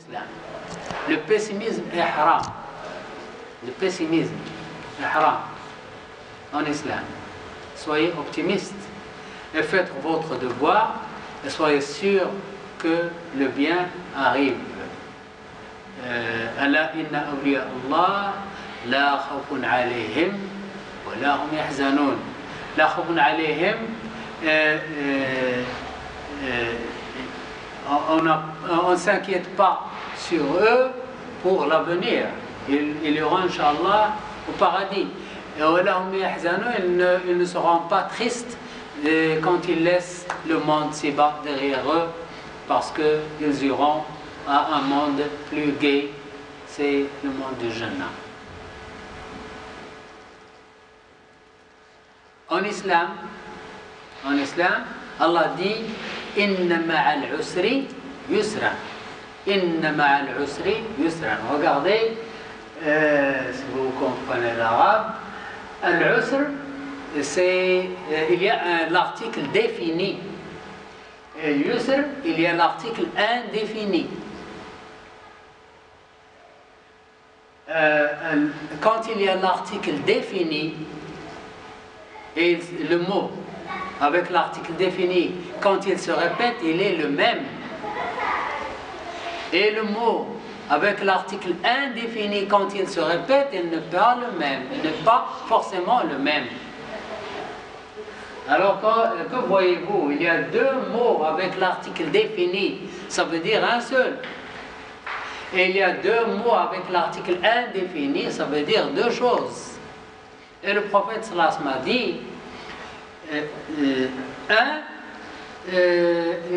l'islam. Le pessimisme est haram. Le pessimisme est haram en islam. Soyez optimistes et faites votre devoir et soyez sûrs que le bien arrive. Ala inna awliya Allah la khawfun alayhim wa la hum yahzanun. La khawfun alayhim, on ne s'inquiète pas sur eux pour l'avenir. Ils iront, Inch'Allah, au paradis. Et ils ne seront pas tristes quand ils laissent le monde si bas derrière eux, parce qu'ils iront à un monde plus gai, c'est le monde du Jannah. En islam, Allah dit Inna ma'al usri yusra. Inna ma'al usri yusra. Regardez, si vous comprenez l'arabe, al-usr, il y a l'article défini. Et yusr, il y a l'article indéfini. Quand il y a l'article défini, et le mot avec l'article défini, quand il se répète, il est le même. Et le mot avec l'article indéfini, quand il se répète, il n'est pas le même. Il n'est pas forcément le même. Alors, que voyez-vous? Il y a deux mots avec l'article défini, ça veut dire un seul. Et il y a deux mots avec l'article indéfini, ça veut dire deux choses. Et le prophète sallallahu alayhi wa sallam a dit un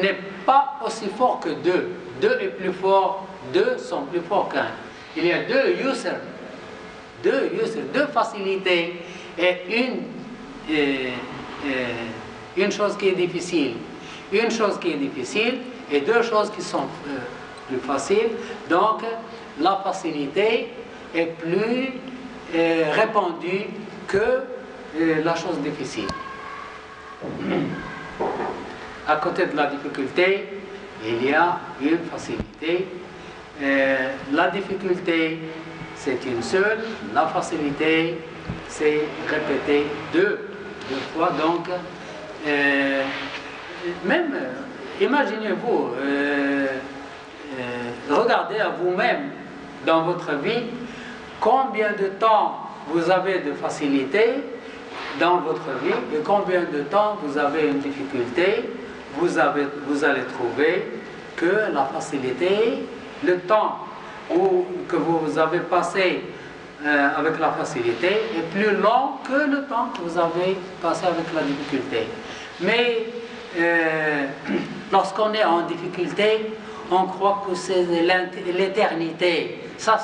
n'est pas aussi fort que deux. Deux est plus fort, deux sont plus forts qu'un. Il y a deux yusr, deux facilités et une chose qui est difficile. Une chose qui est difficile et deux choses qui sont plus faciles. Donc la facilité est plus répandue que la chose difficile. À côté de la difficulté, il y a une facilité. La difficulté, c'est une seule. La facilité, c'est répété deux fois. Donc, même, imaginez-vous, regardez à vous-même dans votre vie, combien de temps vous avez de facilité dans votre vie et combien de temps vous avez une difficulté. Vous allez trouver que la facilité, le temps que vous avez passé avec la facilité est plus long que le temps que vous avez passé avec la difficulté. Mais lorsqu'on est en difficulté, on croit que c'est l'éternité. Ça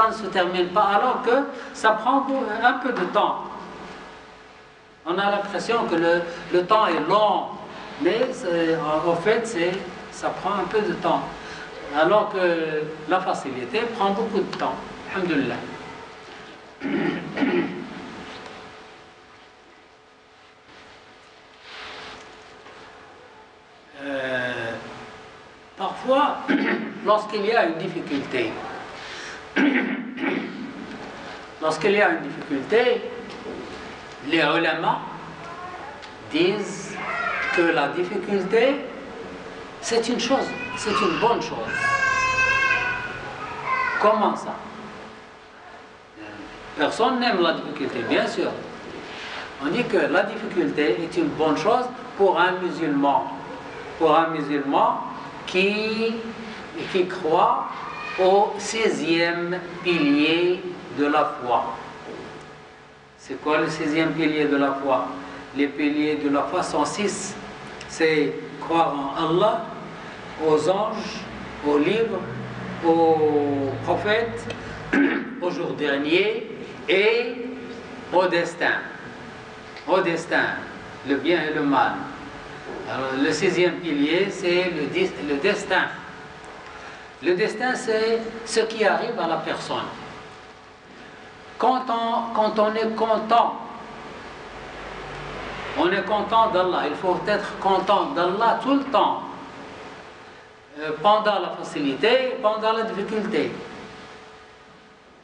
ne se termine pas, alors que ça prend un peu de temps. On a l'impression que le temps est long, mais en fait, ça prend un peu de temps. Alors que la facilité prend beaucoup de temps. Alhamdulillah. Parfois, lorsqu'il y a une difficulté, les ulama disent que la difficulté, c'est une chose, c'est une bonne chose. Comment ça? Personne n'aime la difficulté, bien sûr. On dit que la difficulté est une bonne chose pour un musulman. Pour un musulman qui croit au 6e pilier de la foi. C'est quoi le 6e pilier de la foi? Les piliers de la foi sont 6. C'est croire en Allah, aux anges, aux livres, aux prophètes, au jour dernier et au destin. Au destin, le bien et le mal. Alors, le 6e pilier, c'est le destin. Le destin, c'est ce qui arrive à la personne. Quand on est content, d'Allah. Il faut être content d'Allah tout le temps. pendant la facilité, pendant la difficulté.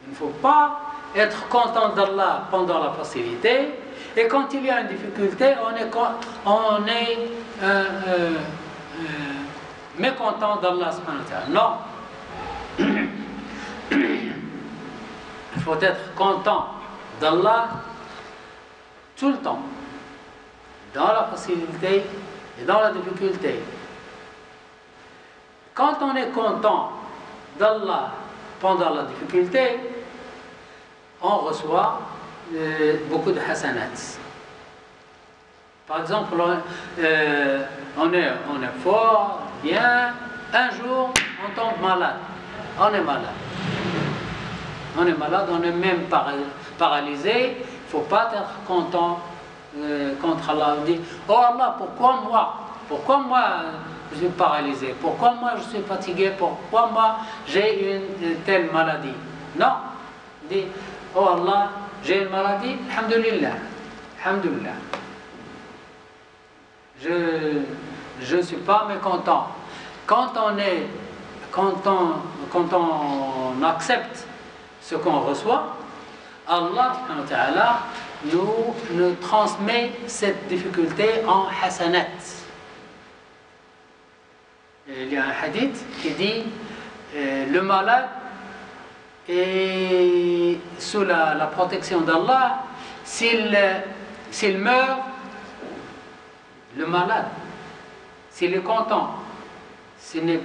Il ne faut pas être content d'Allah pendant la facilité, et quand il y a une difficulté, on est mécontent d'Allah subhanahu wa ta'ala. Non. Il faut être content d'Allah tout le temps, dans la facilité et dans la difficulté. Quand on est content d'Allah pendant la difficulté, on reçoit beaucoup de hasanats. Par exemple, on est fort, bien, un jour on tombe malade, on est malade. On est malade, on est même paralysé. Il ne faut pas être content contre Allah. On dit, oh Allah, pourquoi moi? Pourquoi moi je suis paralysé? Pourquoi moi je suis fatigué? Pourquoi moi j'ai une telle maladie? Non. On dit, oh Allah, j'ai une maladie, alhamdulillah. Alhamdulillah. Je ne suis pas mécontent. Quand on accepte ce qu'on reçoit, Allah subhanahu wa ta'ala nous transmet cette difficulté en hasanat. Il y a un hadith qui dit le malade est sous la protection d'Allah. S'il meurt, le malade, s'il est content, il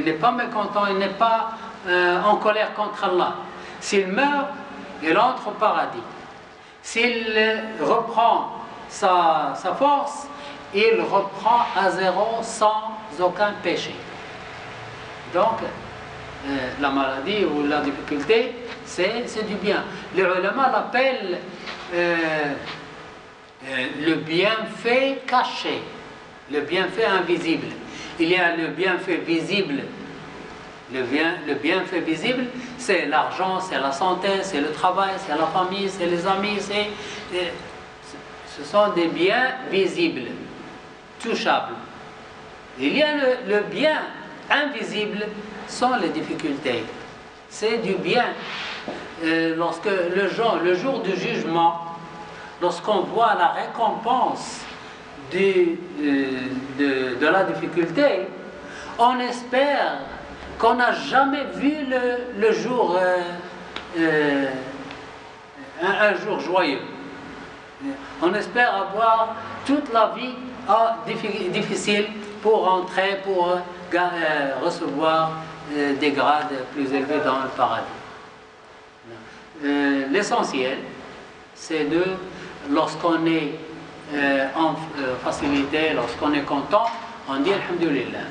n'est pas mécontent, il n'est pas en colère contre Allah. S'il meurt, il entre au paradis. S'il reprend sa force, il reprend à zéro sans aucun péché. Donc, la maladie ou la difficulté, c'est du bien. Les ulama l'appellent le bienfait caché, le bienfait invisible. Il y a le bienfait visible. Le bienfait visible, c'est l'argent, c'est la santé, c'est le travail, c'est la famille, c'est les amis, ce sont des biens visibles, touchables. Il y a le bien invisible, sont les difficultés. C'est du bien. Lorsque le jour du jugement, lorsqu'on voit la récompense de la difficulté, on espère qu'on n'a jamais vu le jour, un jour joyeux. On espère avoir toute la vie difficile pour entrer, pour recevoir des grades plus élevés dans le paradis. L'essentiel, c'est lorsqu'on est en facilité, lorsqu'on est content, on dit Alhamdulillah.